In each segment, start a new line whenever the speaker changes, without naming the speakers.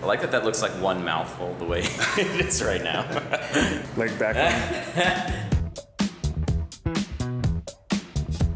like that looks like one mouthful the way it is right now.
Like back then.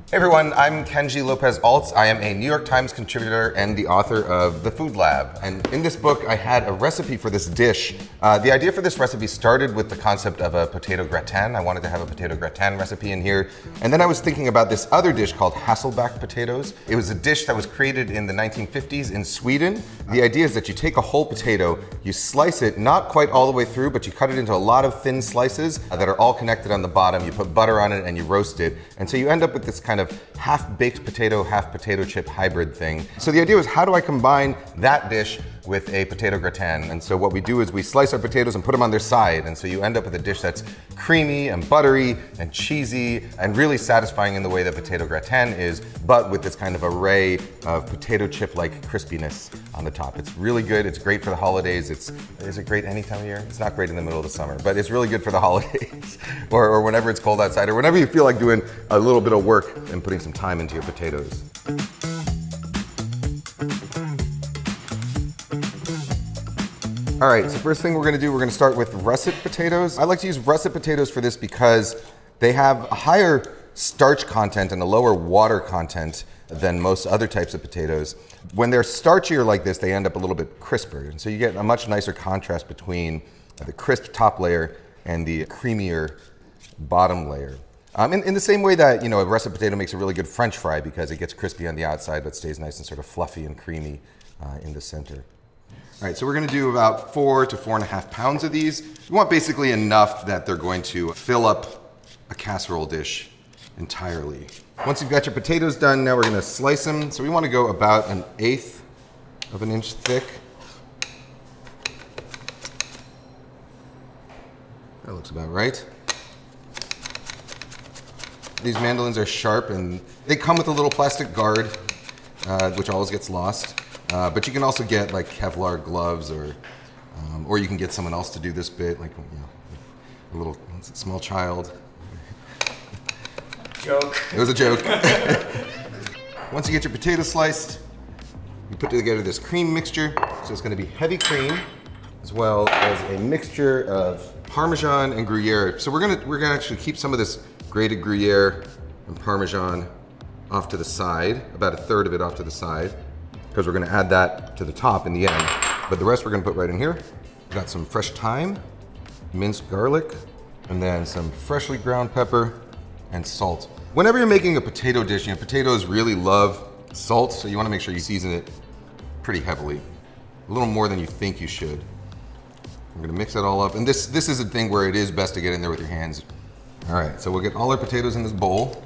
Hey everyone, I'm Kenji López-Alt. I am a New York Times contributor and the author of The Food Lab. And in this book, I had a recipe for this dish. The idea for this recipe started with the concept of a potato gratin. I wanted to have a potato gratin recipe in here. And then I was thinking about this other dish called Hasselback potatoes. It was a dish that was created in the 1950s in Sweden. The idea is that you take a whole potato, you slice it not quite all the way through, but you cut it into a lot of thin slices that are all connected on the bottom. You put butter on it and you roast it. And so you end up with this kind of half-baked potato, half-potato chip hybrid thing. So the idea was, how do I combine that dish with a potato gratin? And so what we do is we slice our potatoes and put them on their side. And so you end up with a dish that's creamy and buttery and cheesy and really satisfying in the way that potato gratin is, but with this kind of array of potato chip-like crispiness on the top. It's really good. It's great for the holidays. Is it great any time of year? It's not great in the middle of the summer, but it's really good for the holidays or whenever it's cold outside, or whenever you feel like doing a little bit of work and putting some time into your potatoes. All right, so first thing we're gonna start with russet potatoes. I like to use russet potatoes for this because they have a higher starch content and a lower water content than most other types of potatoes. When they're starchier like this, they end up a little bit crisper. And so you get a much nicer contrast between the crisp top layer and the creamier bottom layer. In the same way that, a russet potato makes a really good French fry because it gets crispy on the outside but stays nice and sort of fluffy and creamy in the center. All right, so we're gonna do about 4 to 4.5 pounds of these. You want basically enough that they're going to fill up a casserole dish entirely. Once you've got your potatoes done, now we're gonna slice them. So we wanna go about 1/8 of an inch thick. That looks about right. These mandolins are sharp and they come with a little plastic guard, which always gets lost. But you can also get like Kevlar gloves or you can get someone else to do this bit, like a little small child.
Joke.
It was a joke. Once you get your potatoes sliced, you put together this cream mixture. So it's gonna be heavy cream as well as a mixture of Parmesan and Gruyere. So we're gonna actually keep some of this grated Gruyere and Parmesan off to the side, about 1/3 of it off to the side, because we're gonna add that to the top in the end. But the rest we're gonna put right in here. We've got some fresh thyme, minced garlic, and then some freshly ground pepper and salt. Whenever you're making a potato dish, potatoes really love salt, so you wanna make sure you season it pretty heavily. A little more than you think you should. We're gonna mix it all up. And this is a thing where it is best to get in there with your hands. All right, so we'll get all our potatoes in this bowl.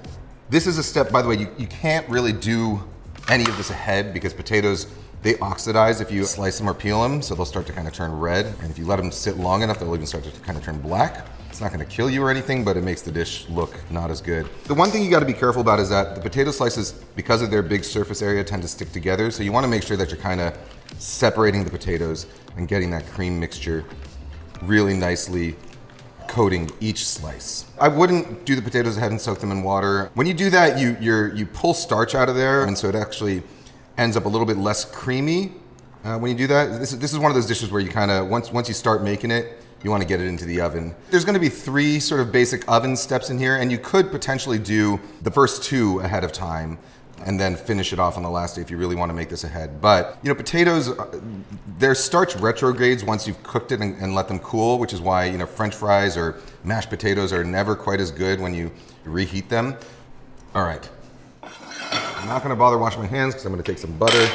This is a step, by the way, you can't really do any of this ahead because potatoes, they oxidize if you slice them or peel them, so they'll start to kind of turn red. And if you let them sit long enough, they'll even start to kind of turn black. It's not gonna kill you or anything, but it makes the dish look not as good. The one thing you gotta be careful about is that the potato slices, because of their big surface area, tend to stick together. So you wanna make sure that you're kind of separating the potatoes and getting that cream mixture really nicely coating each slice. I wouldn't do the potatoes ahead and soak them in water. When you do that, you pull starch out of there, and so it actually ends up a little bit less creamy when you do that. This is one of those dishes where you kind of, once you start making it, you want to get it into the oven. There's going to be 3 sort of basic oven steps in here, and you could potentially do the first 2 ahead of time and then finish it off on the last day if you really want to make this ahead. But potatoes, they're starch retrogrades once you've cooked it and let them cool, which is why French fries or mashed potatoes are never quite as good when you reheat them. All right, I'm not going to bother washing my hands because I'm going to take some butter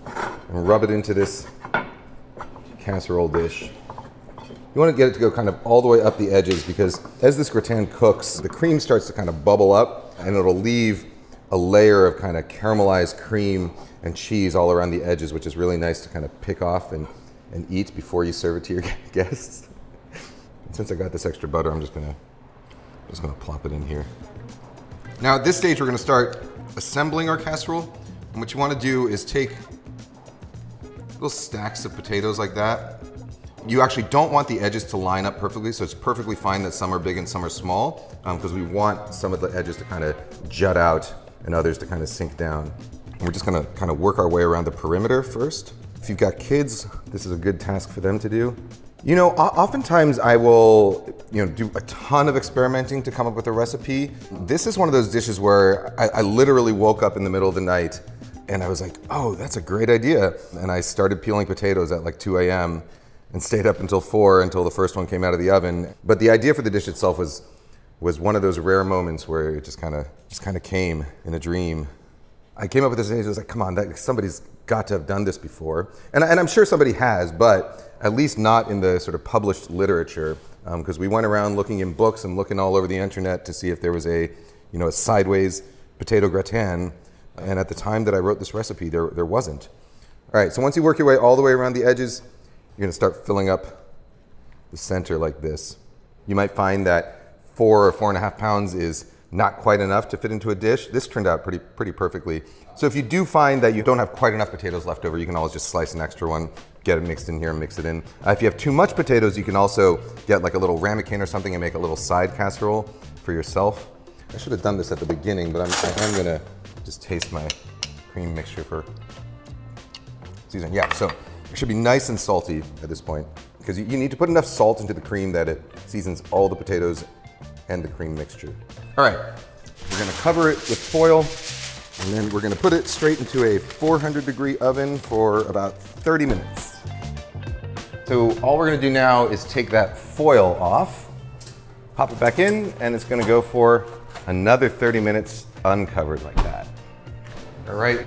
and rub it into this casserole dish. You want to get it to go kind of all the way up the edges because as this gratin cooks, the cream starts to kind of bubble up and it'll leave a layer of kind of caramelized cream and cheese all around the edges, which is really nice to kind of pick off and eat before you serve it to your guests. And since I got this extra butter, I'm just gonna plop it in here. Now at this stage, we're gonna start assembling our casserole. And what you wanna do is take little stacks of potatoes like that. You actually don't want the edges to line up perfectly, so it's perfectly fine that some are big and some are small, because we want some of the edges to kind of jut out and others to kind of sink down. And we're just gonna kind of work our way around the perimeter first. If you've got kids, this is a good task for them to do. You know, oftentimes I will, do a ton of experimenting to come up with a recipe. This is one of those dishes where I literally woke up in the middle of the night and I was like, oh, that's a great idea. And I started peeling potatoes at like 2 a.m. and stayed up until 4 until the first one came out of the oven. But the idea for the dish itself was one of those rare moments where it just kind of came in a dream. I came up with this idea. I was like, come on, somebody's got to have done this before. And I'm sure somebody has, but at least not in the sort of published literature, because we went around looking in books and looking all over the internet to see if there was a sideways potato gratin. And at the time that I wrote this recipe, there wasn't. All right, so once you work your way all the way around the edges, you're gonna start filling up the center like this. You might find that 4 or 4.5 pounds is not quite enough to fit into a dish. This turned out pretty perfectly. So if you do find that you don't have quite enough potatoes left over, you can always just slice an extra one, get it mixed in here and mix it in. If you have too much potatoes, you can also get like a little ramekin or something and make a little side casserole for yourself. I should have done this at the beginning, but I'm gonna just taste my cream mixture for seasoning. Yeah, so it should be nice and salty at this point, because you need to put enough salt into the cream that it seasons all the potatoes and the cream mixture. All right, we're gonna cover it with foil, and then we're gonna put it straight into a 400-degree oven for about 30 minutes. So all we're gonna do now is take that foil off, pop it back in, and it's gonna go for another 30 minutes uncovered like that. All right,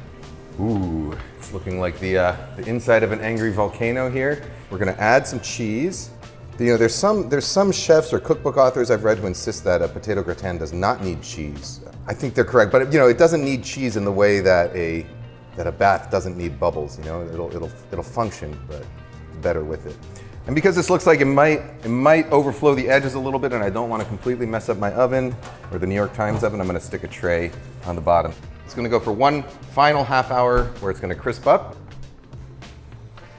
ooh, it's looking like the inside of an angry volcano here. We're gonna add some cheese. There's some chefs or cookbook authors I've read who insist that a potato gratin does not need cheese. I think they're correct, but it doesn't need cheese in the way that a bath doesn't need bubbles. It'll function, but better with it. And because this looks like it might overflow the edges a little bit, and I don't want to completely mess up my oven or the New York Times oven, I'm going to stick a tray on the bottom. It's going to go for one final half hour where it's going to crisp up.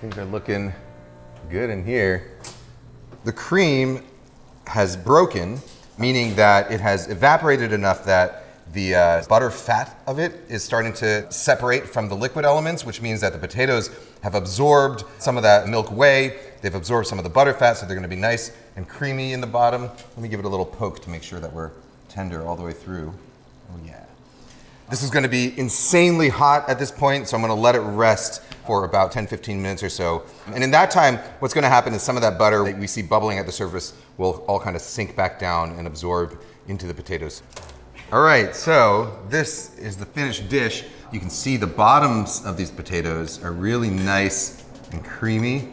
Things are looking good in here. The cream has broken, meaning that it has evaporated enough that the butter fat of it is starting to separate from the liquid elements, which means that the potatoes have absorbed some of that milk whey. They've absorbed some of the butter fat, so they're going to be nice and creamy in the bottom. Let me give it a little poke to make sure that we're tender all the way through. Oh yeah. This is going to be insanely hot at this point, so I'm going to let it rest for about 10-15 minutes or so. And in that time, what's going to happen is some of that butter that we see bubbling at the surface will all kind of sink back down and absorb into the potatoes. All right, so this is the finished dish. You can see the bottoms of these potatoes are really nice and creamy.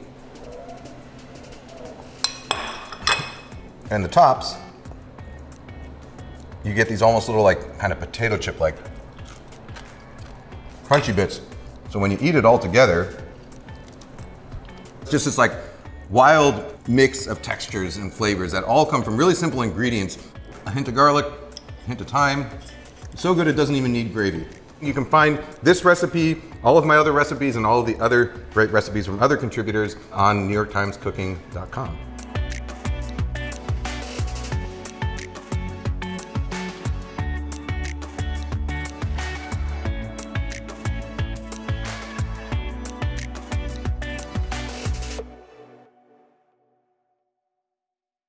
And the tops, you get these almost little like kind of potato chip like crunchy bits. So when you eat it all together, it's just this like wild mix of textures and flavors that all come from really simple ingredients. A hint of garlic, a hint of thyme. It's so good it doesn't even need gravy. You can find this recipe, all of my other recipes, and all of the other great recipes from other contributors on NewYorkTimesCooking.com.